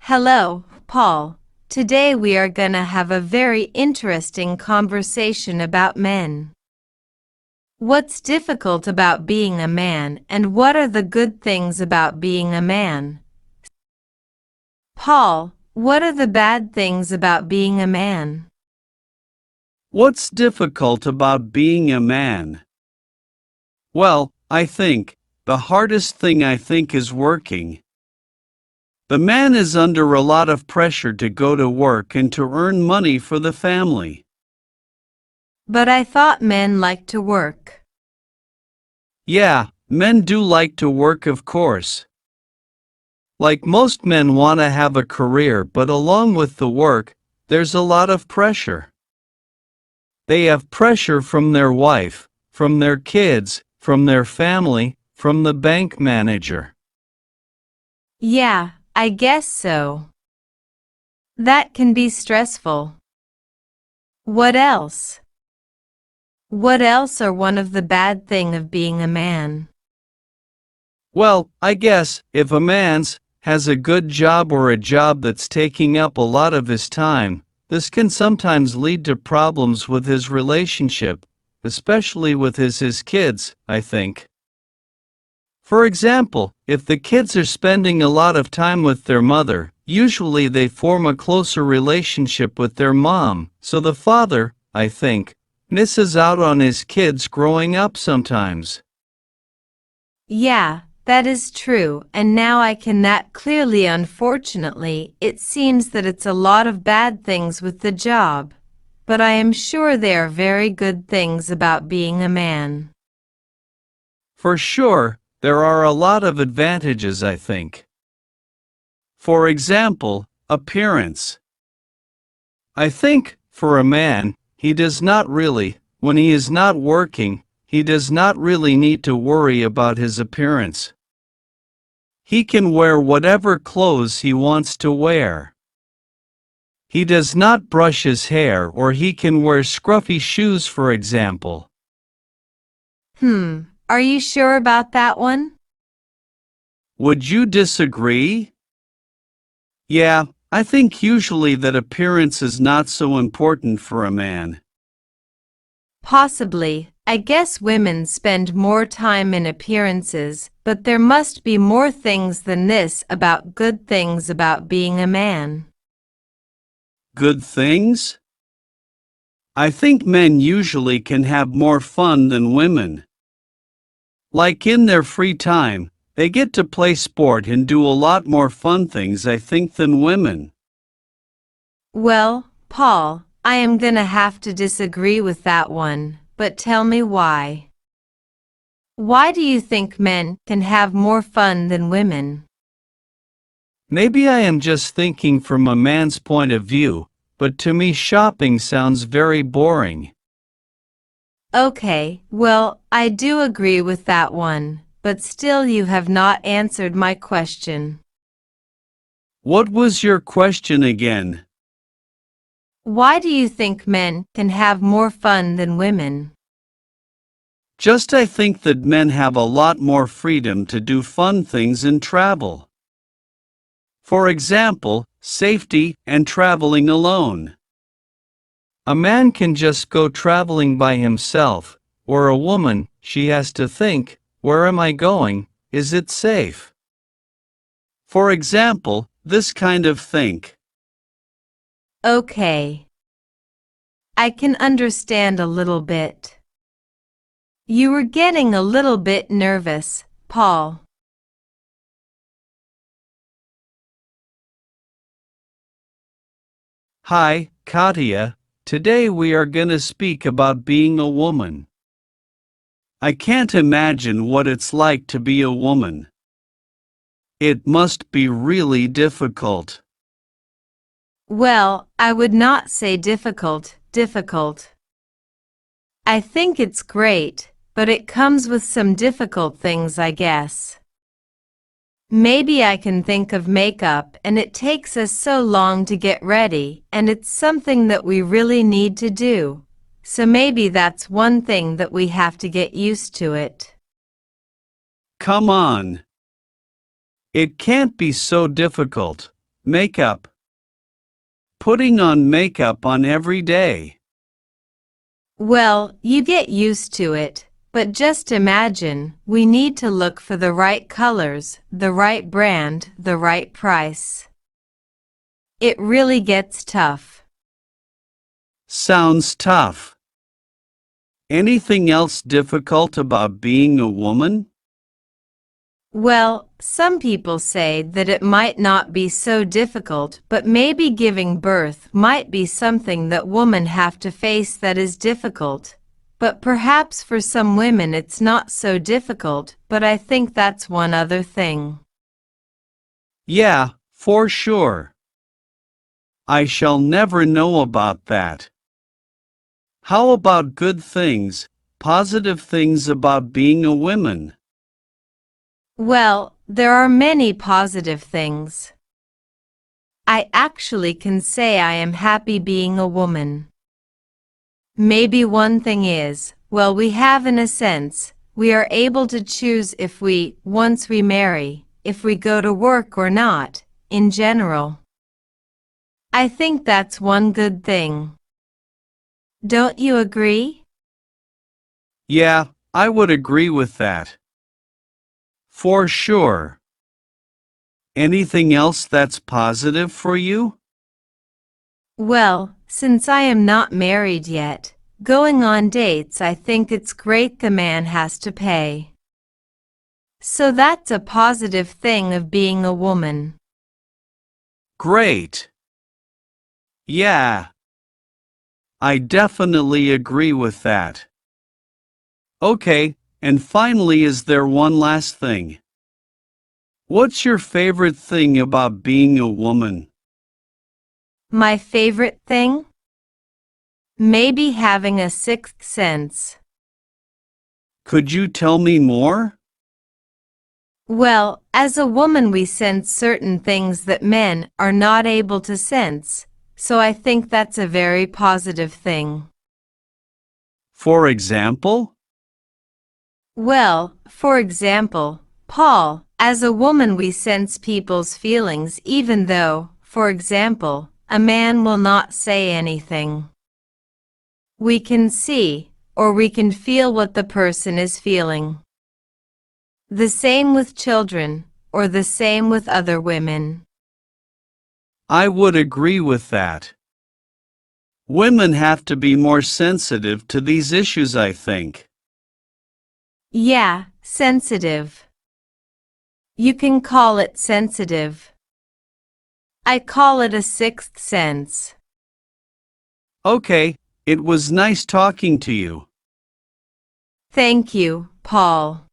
Hello, Paul. Today we are gonna have a very interesting conversation about men. What's difficult about being a man and what are the good things about being a man? Paul, what are the bad things about being a man? What's difficult about being a man? Well, I think, the hardest thing is working. The man is under a lot of pressure to go to work and to earn money for the family. But I thought men like to work. Yeah, men do like to work, of course. Like most men want to have a career, but along with the work, there's a lot of pressure. They have pressure from their wife, from their kids, from their family, from the bank manager. Yeah, I guess so. That can be stressful. What else? What else are one of the bad thing of being a man? Well, I guess, if a man's has a good job or a job that's taking up a lot of his time, this can sometimes lead to problems with his relationship, especially with his kids, I think. For example, if the kids are spending a lot of time with their mother, usually they form a closer relationship with their mom, so the father, I think, misses out on his kids growing up sometimes. Yeah, that is true, and now I can that clearly. Unfortunately, it seems that it's a lot of bad things with the job, but I am sure there are very good things about being a man. For sure, there are a lot of advantages, I think. For example, appearance. I think, for a man, when he is not working, he does not really need to worry about his appearance. He can wear whatever clothes he wants to wear. He does not brush his hair, or he can wear scruffy shoes, for example. Are you sure about that one? Would you disagree? Yeah, I think usually that appearance is not so important for a man. Possibly. I guess women spend more time in appearances, but there must be more things than this about good things about being a man. Good things? I think men usually can have more fun than women. Like in their free time, they get to play sport and do a lot more fun things, I think, than women. Well, Paul, I am gonna have to disagree with that one, but tell me why. Why do you think men can have more fun than women? Maybe I am just thinking from a man's point of view, but to me shopping sounds very boring. Okay, well, I do agree with that one, but still you have not answered my question. What was your question again? Why do you think men can have more fun than women? Just I think that men have a lot more freedom to do fun things and travel. For example, safety and traveling alone. A man can just go traveling by himself, or a woman, she has to think, where am I going, is it safe? For example, this kind of think. Okay. I can understand a little bit. You were getting a little bit nervous, Paul. Hi, Katya. Today we are gonna speak about being a woman. I can't imagine what it's like to be a woman. It must be really difficult. Well, I would not say difficult. I think it's great, but it comes with some difficult things, I guess. Maybe I can think of makeup and it takes us so long to get ready and it's something that we really need to do. So maybe that's one thing that we have to get used to it. Come on. It can't be so difficult. Makeup. Putting on makeup on every day. Well, you get used to it, but just imagine, we need to look for the right colors, the right brand, the right price. It really gets tough. Sounds tough. Anything else difficult about being a woman? Well, some people say that it might not be so difficult, but maybe giving birth might be something that women have to face that is difficult. But perhaps for some women it's not so difficult, but I think that's one other thing. Yeah, for sure. I shall never know about that. How about good things, positive things about being a woman? Well, there are many positive things. I actually can say I am happy being a woman. Maybe one thing is, well, we have in a sense, we are able to choose if we, once we marry, if we go to work or not, in general. I think that's one good thing. Don't you agree? Yeah, I would agree with that. For sure. Anything else that's positive for you? Well, since I am not married yet, going on dates, I think it's great the man has to pay. So that's a positive thing of being a woman. Great. Yeah, I definitely agree with that. Okay, and finally, is there one last thing? What's your favorite thing about being a woman? My favorite thing? Maybe having a sixth sense. Could you tell me more? Well, as a woman we sense certain things that men are not able to sense, so I think that's a very positive thing. For example? Well, for example, Paul, as a woman we sense people's feelings even though, for example, a man will not say anything. We can see, or we can feel what the person is feeling. The same with children, or the same with other women. I would agree with that. Women have to be more sensitive to these issues, I think. Yeah, sensitive. You can call it sensitive. I call it a sixth sense. Okay, it was nice talking to you. Thank you, Paul.